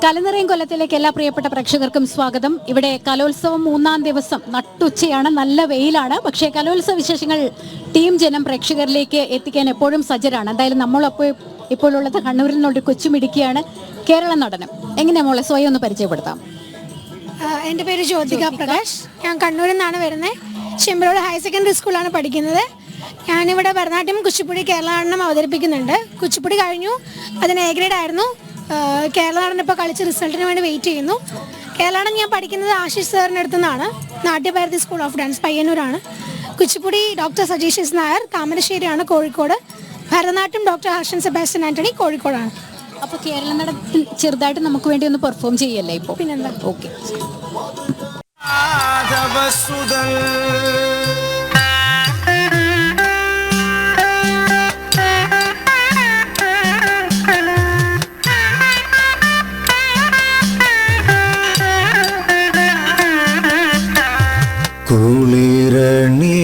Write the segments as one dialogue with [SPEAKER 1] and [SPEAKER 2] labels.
[SPEAKER 1] കലനിറയും കൊല്ലത്തിലേക്ക് എല്ലാ പ്രിയപ്പെട്ട പ്രേക്ഷകർക്കും സ്വാഗതം. ഇവിടെ കലോത്സവം 3-ാം ദിവസം നട്ടുച്ചയാണ്, നല്ല വെയിലാണ്. പക്ഷേ കലോത്സവ വിശേഷങ്ങൾ ടീം ജനം പ്രേക്ഷകരിലേക്ക് എത്തിക്കാൻ എപ്പോഴും സജ്ജരാണ്. എന്തായാലും നമ്മളപ്പോൾ ഇപ്പോൾ ഉള്ളത് കണ്ണൂരിൽ നിന്നൊരു കൊച്ചുമിടുക്കിയാണ്, കേരള നടനം. എങ്ങനെയാ മോളെ സ്വയം ഒന്ന് പരിചയപ്പെടുത്താം?
[SPEAKER 2] എൻ്റെ പേര് ജ്യോതിക പ്രകാശ്. ഞാൻ കണ്ണൂരിൽ നിന്നാണ് വരുന്നത്. ചെമ്പരോട് ഹയർ സെക്കൻഡറി സ്കൂളാണ് പഠിക്കുന്നത്. ഞാനിവിടെ ഭരതനാട്യം, കുച്ചിപ്പുടി, കേരള നടനം അവതരിപ്പിക്കുന്നുണ്ട്. കുച്ചിപ്പുടി കഴിഞ്ഞു, അതിന് എ ഗ്രേഡ് ആയിരുന്നു. കേരള നടനം ഇപ്പോൾ കളിച്ച് റിസൾട്ടിന് വേണ്ടി വെയിറ്റ് ചെയ്യുന്നു. കേരള നടനം ഞാൻ പഠിക്കുന്നത് ആശിഷ് സാറിൻ്റെ അടുത്തു നിന്നാണ്. നാട്യഭാരതി സ്കൂൾ ഓഫ് ഡാൻസ് പയ്യന്നൂരാണ്. കുച്ചിപ്പുടി ഡോക്ടർ സജീഷ് എസ് നായർ താമരശ്ശേരിയാണ്, Kozhikode. Bharatanatyam doctor Harshan Sebastian Antony, കോഴിക്കോടാണ്.
[SPEAKER 1] അപ്പോൾ കേരള നടനത്തിൽ ചെറുതായിട്ട് നമുക്ക് വേണ്ടി ഒന്ന് പെർഫോം ചെയ്യല്ലേ ഇപ്പോൾ?
[SPEAKER 2] പിന്നെന്താ.
[SPEAKER 1] ഓക്കെ.
[SPEAKER 3] കുളിരണി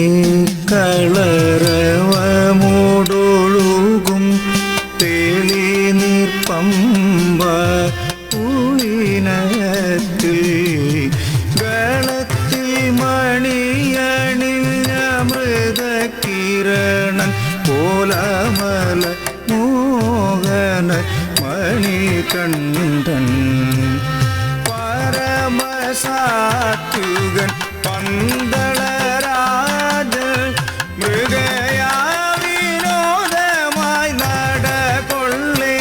[SPEAKER 3] കളറവമോടൊഴുകും തെളിനീർ പമ്പ ഉളിനത്തിൽ ഗളത്തിൽ മണിയണിഞ്ഞ മൃതകിരണൻ കോലമല മോഹന മണികണ്ഠൻ പരമസാത്വികൻ പന്തളരാജ മൃഗയാ വിനോദമായി നടകൊള്ളേ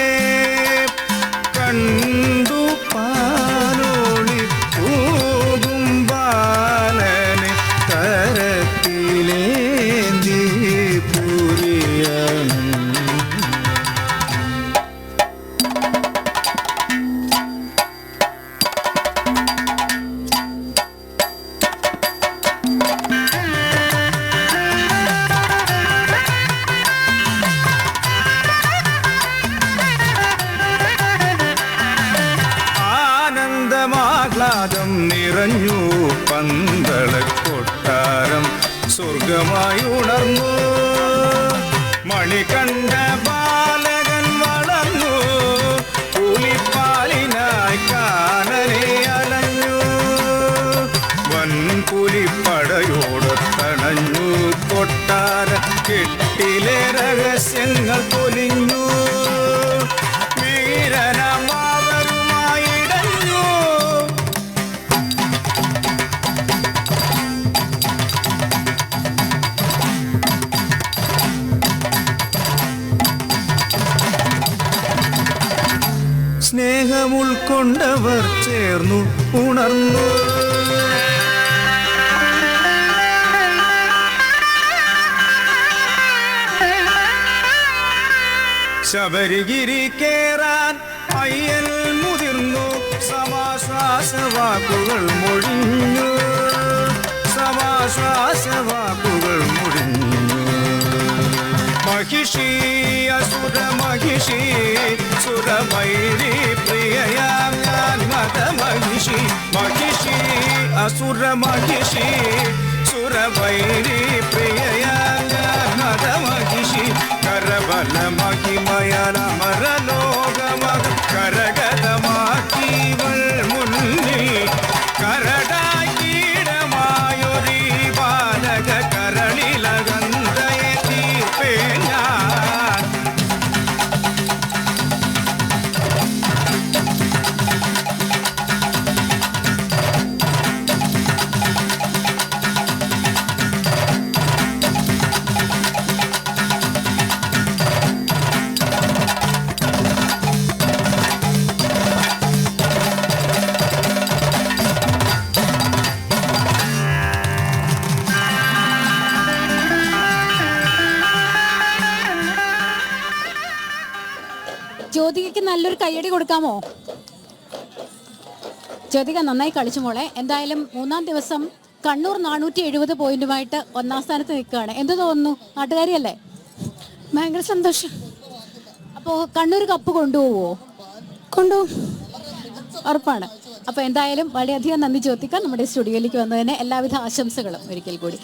[SPEAKER 3] കണ്ടു പാലോളി പോകും ബാലനെ കരത്തിലേന്തി പുരിയണം. ആനന്ദമാഹ്ലാദം നിറഞ്ഞു പന്തള കൊട്ടാരം സ്വർഗമായി ഉണർന്നു. മണികണ്ഠ ബാലകൻ വളർന്നു, പുലിപ്പാലിനായി കാനനെ അലഞ്ഞു. വൻപുലിപ്പടയോടൊത്തണഞ്ഞു കൊട്ടാര കെട്ടിലെ രഹസ്യങ്ങൾ പൊലിഞ്ഞു. വീരനമാവരുമായിടഞ്ഞു സ്നേഹമുൾക്കൊണ്ടവർ ചേർന്നു ഉണർന്നു. ശബരിഗിരി കേറാൻ അയ്യൽ മുതിർന്നു, സമാശ്വാസവാക്കുകൾ മൊഴിഞ്ഞു. സമാശ്വാസവാക്കുകൾ മൊഴിഞ്ഞു. മഹിഷി അസുര മഹിഷി സുരമൈരി പ്രിയയാം ഞാൻ മത മഹിഷി. മഹിഷി അസുര മഹിഷി സുരമൈരി പ്രിയയാം ഞാൻ മത മഹിഷി. കരബല മഹിമയലമരലോകമക കരഗതമാക്കിവൾ മുന്നിൽ കരടായി കീടമായൊരീ ബാലക കരളിലകന്തയെ തീർപ്പേ ഞാൻ.
[SPEAKER 1] ജ്യോതികയ്ക്ക് നല്ലൊരു കയ്യടി കൊടുക്കാമോ? ജ്യോതിക നന്നായി കളിച്ചു മോളെ. എന്തായാലും 3-ാം ദിവസം കണ്ണൂർ 470 പോയിന്റുമായിട്ട് 1-ാം സ്ഥാനത്ത് നിൽക്കുകയാണ്. എന്ത് തോന്നുന്നു? നാട്ടുകാരിയല്ലേ?
[SPEAKER 2] ഭയങ്കര സന്തോഷം.
[SPEAKER 1] അപ്പോൾ കണ്ണൂർ കപ്പ് കൊണ്ടുപോവോ?
[SPEAKER 2] കൊണ്ടുപോകും,
[SPEAKER 1] ഉറപ്പാണ്. അപ്പോൾ എന്തായാലും വളരെയധികം നന്ദി ജ്യോതിക, നമ്മുടെ സ്റ്റുഡിയോയിലേക്ക് വന്നതിന് എല്ലാവിധ ആശംസകളും ഒരിക്കൽ കൂടി.